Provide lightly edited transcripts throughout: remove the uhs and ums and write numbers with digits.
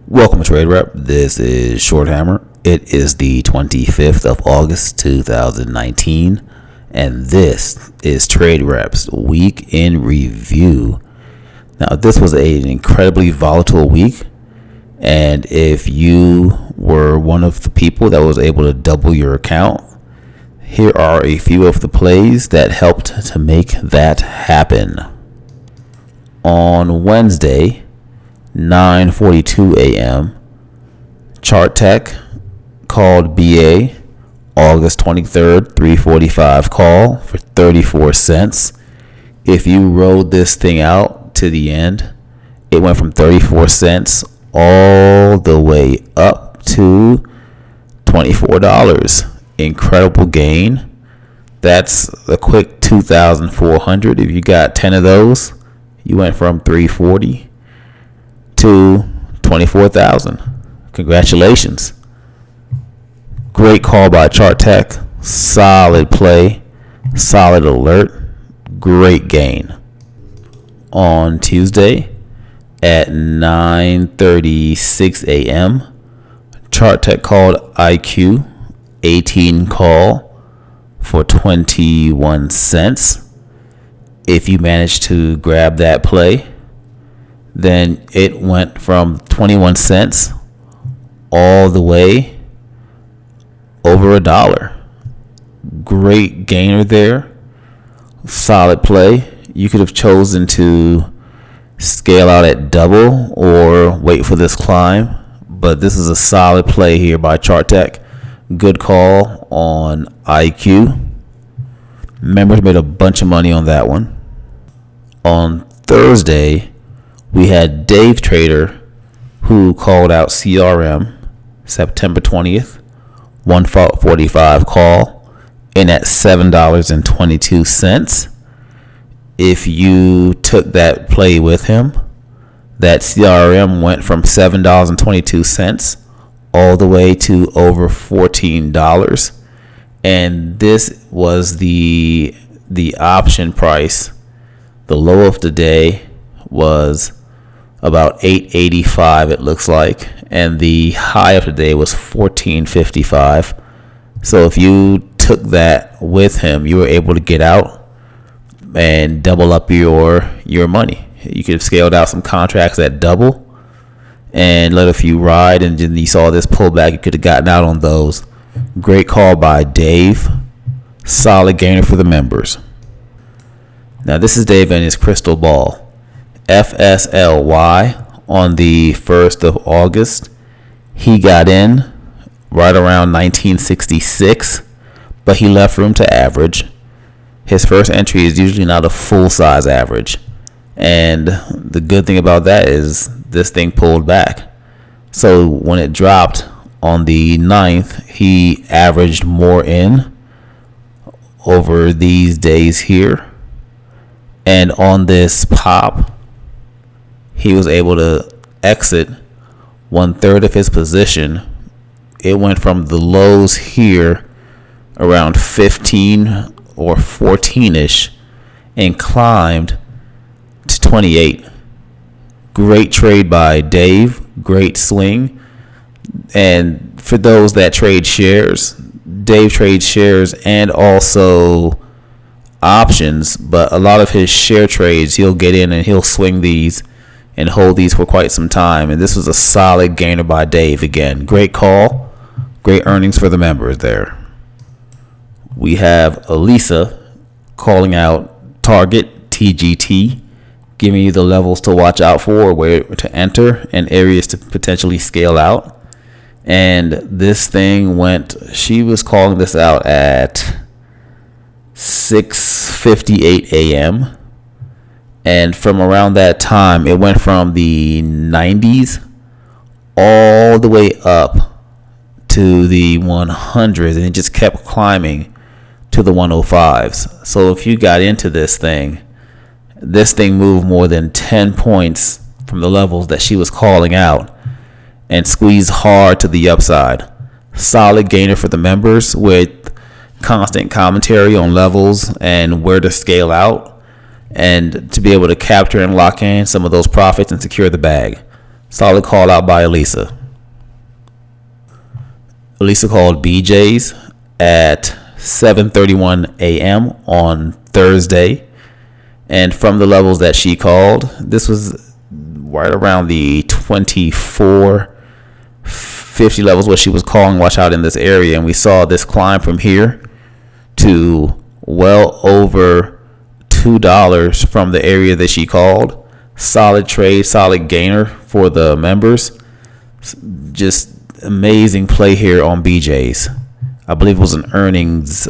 Welcome to TradeRep. This is Shorthammer. It is the 25th of August 2019, and this is TradeRep's Week in Review. Now, this was an incredibly volatile week, and if you were one of the people that was able to double your account, here are a few of the plays that helped to make that happen. On Wednesday, 9:42 a.m., Chart Tech called BA August 23rd, 3:45 call for 34 cents. If you rode this thing out to the end, it went from 34 cents all the way up to $24. Incredible gain. That's a quick 2,400. If you got 10 of those, you went from 340 to 24,000. Congratulations. Great call by Chart Tech. Solid play. Solid alert. Great gain. On Tuesday at 9:36 a.m., Chart Tech called IQ 18 call for 21 cents. If you managed to grab that play, then it went from 21 cents all the way over $1. Great gainer there. Solid play. You could have chosen to scale out at double or wait for this climb, but this is a solid play here by Chart Tech. Good call on IQ. Members made a bunch of money on that one. On Thursday, we had Dave Trader, who called out CRM September 20th, 1:45 call, in at $7.22. If you took that play with him, that CRM went from $7.22 all the way to over $14. And this was the option price. The low of the day was about $8.85, it looks like, and the high of the day was $14.55. So if you took that with him, you were able to get out and double up your money. You could have scaled out some contracts at double and let a few ride, and then you saw this pullback, you could have gotten out on those. Great call by Dave. Solid gainer for the members. Now, this is Dave and his crystal ball. FSLY on the 1st of August. He got in right around 1966, but he left room to average. His first entry is usually not a full-size average. And the good thing about that is this thing pulled back. So when it dropped on the 9th, he averaged more in over these days here. And on this pop, he was able to exit 1/3 of his position. It went from the lows here around 15 or 14-ish and climbed to 28. Great trade by Dave. Great swing. And for those that trade shares, Dave trades shares and also options, but a lot of his share trades, he'll get in and he'll swing these and hold these for quite some time. And this was a solid gainer by Dave. Again, great call. Great earnings for the members there. We have Elisa calling out Target, TGT, giving you the levels to watch out for, where to enter, and areas to potentially scale out. And this thing she was calling this out at 6:58 a.m. And from around that time, it went from the 90s all the way up to the 100s, and it just kept climbing to the 105s. So if you got into this thing moved more than 10 points from the levels that she was calling out and squeezed hard to the upside. Solid gainer for the members with constant commentary on levels and where to scale out, and to be able to capture and lock in some of those profits and secure the bag. Solid call out by Elisa. Elisa called BJ's at 7:31 a.m. on Thursday. And from the levels that she called, this was right around the 2450 levels where she was calling watch out in this area. And we saw this climb from here to well over $2 from the area that she called. Solid trade, solid gainer for the members. Just amazing play here on BJ's. I believe it was an earnings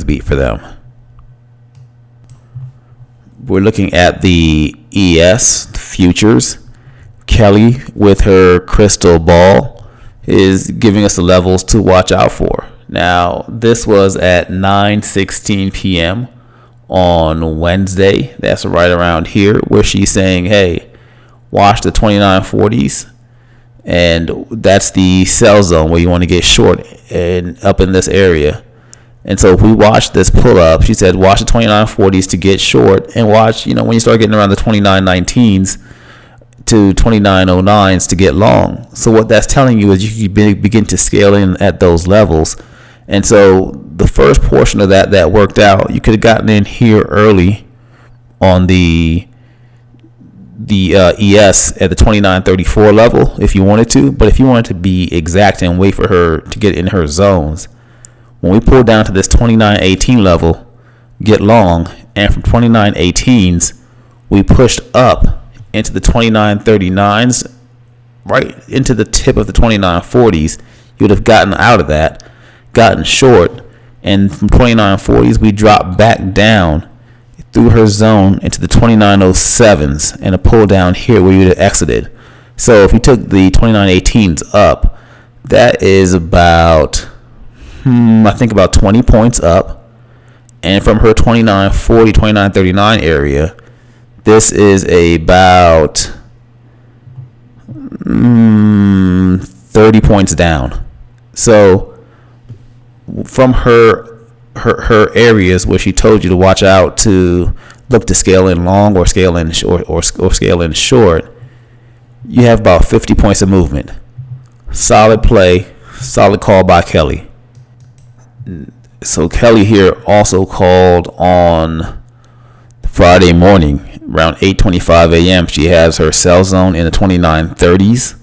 beat for them. We're looking at the ES futures. Kelly, with her crystal ball, is giving us the levels to watch out for. Now, this was at 9:16 p.m. on Wednesday. That's right around here where she's saying, hey, watch the 2940s. And that's the sell zone where you want to get short and up in this area. And so if we watch this pull up, she said, watch the 2940s to get short, and watch, when you start getting around the 2919s to 2909s to get long. So what that's telling you is you can begin to scale in at those levels. And so the first portion of that worked out. You could have gotten in here early on the ES at the 2934 level if you wanted to. But if you wanted to be exact and wait for her to get in her zones, when we pull down to this 2918 level, get long, and from 2918s, we pushed up into the 2939s, right into the tip of the 2940s. You would have gotten out of that, gotten short, and from 2940s, we dropped back down through her zone into the 2907s and a pull down here where you would have exited. So if we took the 2918s up, that is about I think about 20 points up. And from her 2940, 2939 area, this is about 30 points down. So from her areas where she told you to watch out to look to scale in long or scale in short or scale in short, you have about 50 points of movement. Solid play, solid call by Kelly. So Kelly here also called on Friday morning around 8:25 a.m. She has her sell zone in the 2930s.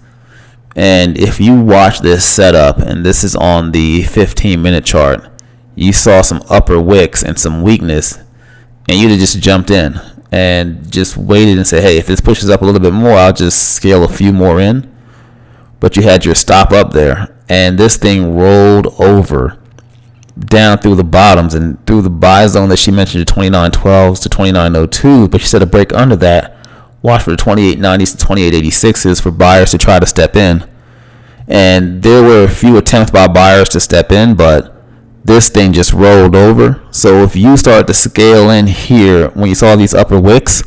And if you watch this setup, and this is on the 15-minute chart, you saw some upper wicks and some weakness, and you'd have just jumped in and just waited and said, hey, if this pushes up a little bit more, I'll just scale a few more in. But you had your stop up there, and this thing rolled over down through the bottoms and through the buy zone that she mentioned, the 2912s to 2902, but she said a break under that. Watch for the 2890s to 2886s for buyers to try to step in. And there were a few attempts by buyers to step in, but this thing just rolled over. So if you start to scale in here, when you saw these upper wicks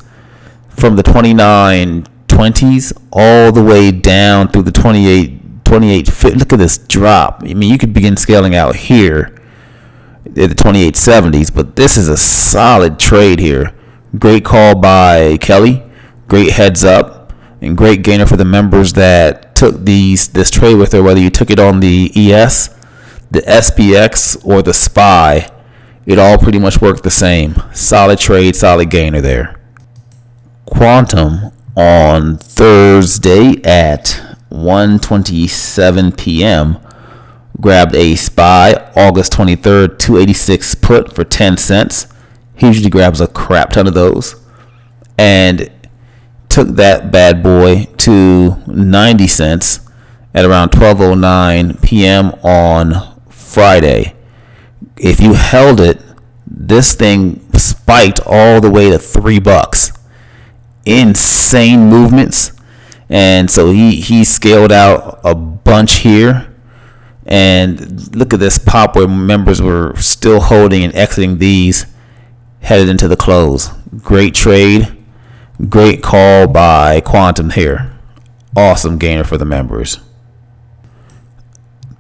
from the 2920s all the way down through the 28, look at this drop. I mean, you could begin scaling out here at the 2870s, but this is a solid trade here. Great call by Kelly. Great heads up and great gainer for the members that took this trade with her, whether you took it on the ES, the SPX, or the SPY. It all pretty much worked the same. Solid trade, solid gainer there. Quantum on Thursday at 1:27 p.m. grabbed a SPY August 23rd 286 put for 10 cents. He usually grabs a crap ton of those. And took that bad boy to 90 cents at around 12:09 p.m. on Friday. If you held it, this thing spiked all the way to $3. Insane movements. And so he scaled out a bunch here. And look at this pop where members were still holding and exiting these, headed into the close. Great trade. Great call by Quantum here. Awesome gainer for the members.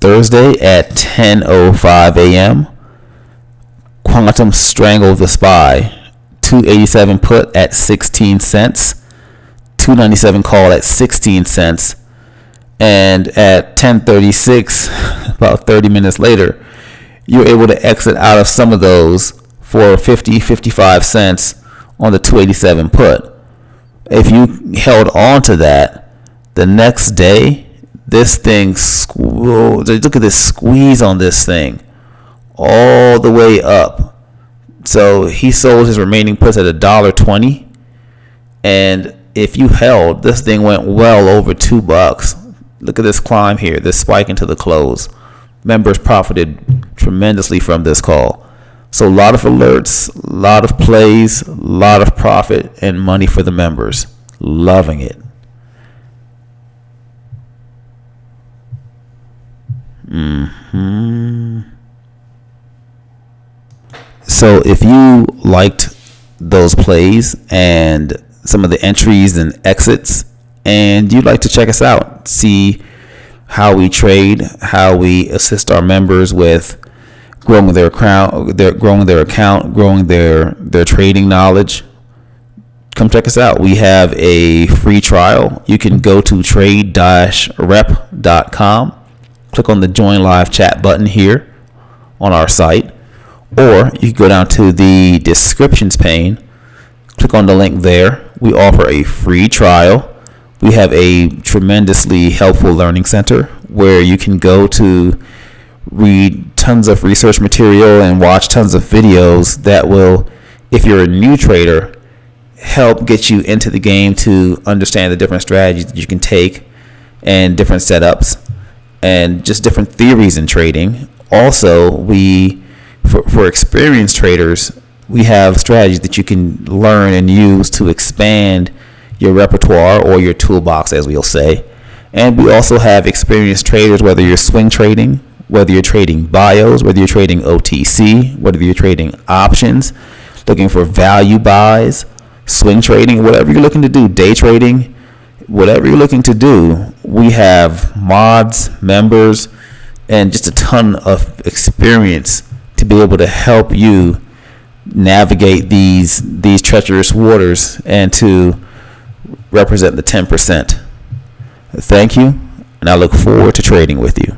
Thursday at 10:05 a.m. Quantum strangled the SPY. 287 put at 16 cents 297 call at 16 cents, and at 10:36, about 30 minutes later, you're able to exit out of some of those for 55 cents on the 287 put. If you held on to that, the next day, this thing, look at this squeeze on this thing, all the way up. So he sold his remaining puts at $1.20, and if you held, this thing went well over $2. Look at this climb here, this spike into the close. Members profited tremendously from this call. So a lot of alerts, a lot of plays, a lot of profit and money for the members. Loving it. So if you liked those plays and some of the entries and exits, and you'd like to check us out, see how we trade, how we assist our members with growing their account, growing their trading knowledge, come check us out. We have a free trial. You can go to tradeRep.com, click on the join live chat button here on our site, or you can go down to the descriptions pane, click on the link there. We offer a free trial. We have a tremendously helpful learning center where you can go to read tons of research material and watch tons of videos that will, if you're a new trader, help get you into the game to understand the different strategies that you can take and different setups and just different theories in trading. Also, for experienced traders, we have strategies that you can learn and use to expand your repertoire or your toolbox, as we'll say. And we also have experienced traders, whether you're swing trading, whether you're trading bios, whether you're trading OTC, whether you're trading options, looking for value buys, swing trading, whatever you're looking to do, day trading, whatever you're looking to do, we have mods, members, and just a ton of experience to be able to help you navigate these treacherous waters and to represent the 10%. Thank you, and I look forward to trading with you.